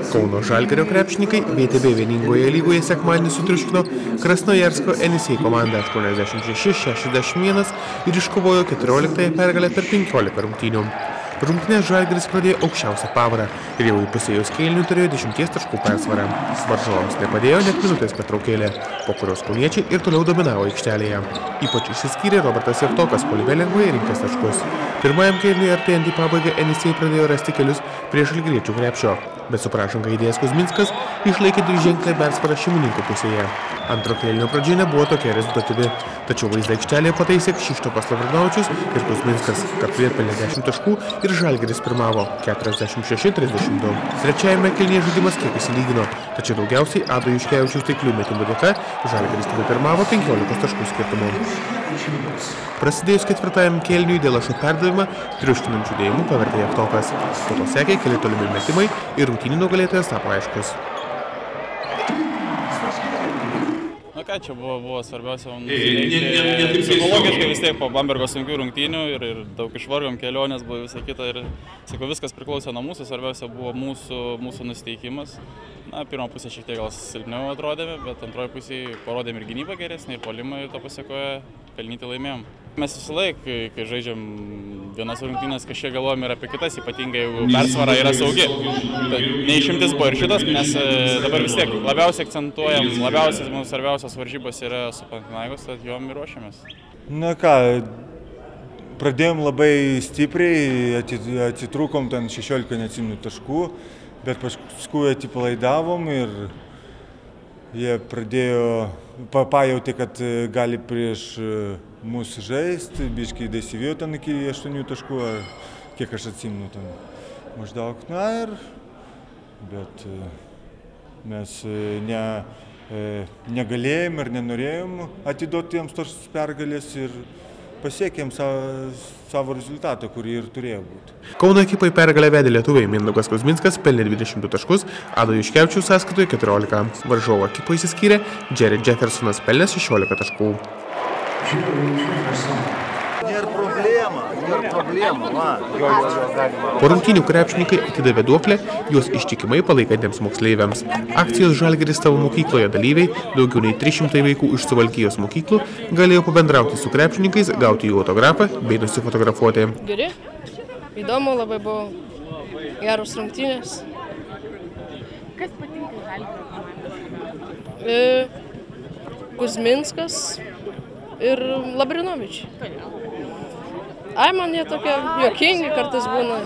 Kauno Žalgirio krepšininkai VTB vieningoje lygoje sekmadienį sutriuškino Krasnojarsko Enisej komandą 86-61 ir iškovojo 14-ąją pergalę per 15 rungtynių. Rungtynės Žalgiris pradėjo aukščiausią pavarą ir jau įpusėjus kėlinių turėjo 10 taškų persvarą. Varžovams nepadėjo net minutės pertraukėlė, po kurios kauniečiai ir toliau dominavo aikštelėje. Ypač išsiskyrė Robertas Jevtokas puolime lengvai rinkęs taškus. Pirmajam kėliniui artėjant į pabaigą Enisej pradėjo rasti kelius prie žalgiriečių krepšio, bet su pražanga įdėjęs Kuzminskas išlaikė dviženklę persvarą šeimininkų pusėje. Antro kėlinio pradžia nebuvo tokia rezultatyvi, tačiau vaizdą aikštelėje pataisė Kšištofas Lavrinovičius ir Kuzminskas, kartu pelnė 10 taškų ir Žalgiris pirmavo 46-32. Trečiajame kėlinyje žaidimas kiek įsilygino, tačiau daugiausiai Ado Juškevičiaus taiklių metimų dėka Žalgiris tada pirmavo 15 taškų skirtumu. Prasidėjus ketvirtajam kėliniui dėl lašo perdavimą triuškinančių dėjimų pavertė Jevtokas. Po to sekė keli tolimi metimai ir rungtynių nugalėtojas tapo aiškus. Na ką, čia buvo svarbiausia psichologiškai vis tiek po Bambergo sunkių rungtynių ir daug išvargom, kelionės buvo visą kitą ir sakau, viskas priklausė nuo mūsų, svarbiausia buvo mūsų nusiteikimas. Na, pirmą pusę šiek tiek gal silpniau atrodėme, bet antroji pusė parodėm ir gynybą geresnį, ir puolimą, ir to pasekoje pelnyti laimėjom. Mes visą laiką, kai žaidžiam vienas rungtynės, kažkiek galvojam ir apie kitas, ypatingai jeigu persvara yra saugi. Neišimtis buvo ir šitas, nes dabar vis tiek labiausiai akcentuojam, labiausiai mums svarbiausios varžybos yra su Panathinaikos, tad jom ir ruošiamės. Na ką, pradėjom labai stipriai, atsitrūkom ten 16 neatsimenu taškų, bet paskui atsipalaidavom ir jie pajauti, kad gali prieš mus žaisti, biškai dasivijo ten iki 8 taškų, kiek aš atsimenu ten maždaug. Na ir, bet mes negalėjom ir nenorėjom atiduoti jiems tos pergalės ir pasiekėm savo rezultatą, kurį ir turėjo būti. Kauno ekipai pergalę vedė lietuviai Mindaugas Kuzminskas pelnė 22 taškus, Ado Juškevičiaus sąskaitoje 14. Varžovo ekipai išsiskyrė Jerry Jeffersonas pelnė 16 taškų. Nėra problema. Po rungtynių krepšininkai atidavė duoklę juos ištikimai palaikantiems moksleiviams. Akcijos Žalgiris savo mokykloje dalyviai, daugiau nei 300 vaikų iš Suvalkijos mokyklų, galėjo pabendrauti su krepšininkais, gauti jų autografą bei nusifotografuoti. Geri, įdomu, labai buvo geros rungtynės. Kas patinka Žalgirio komandai? Kuzminskas ir Lavrinovičius. Ai, man jie tokie juokingi kartais būna.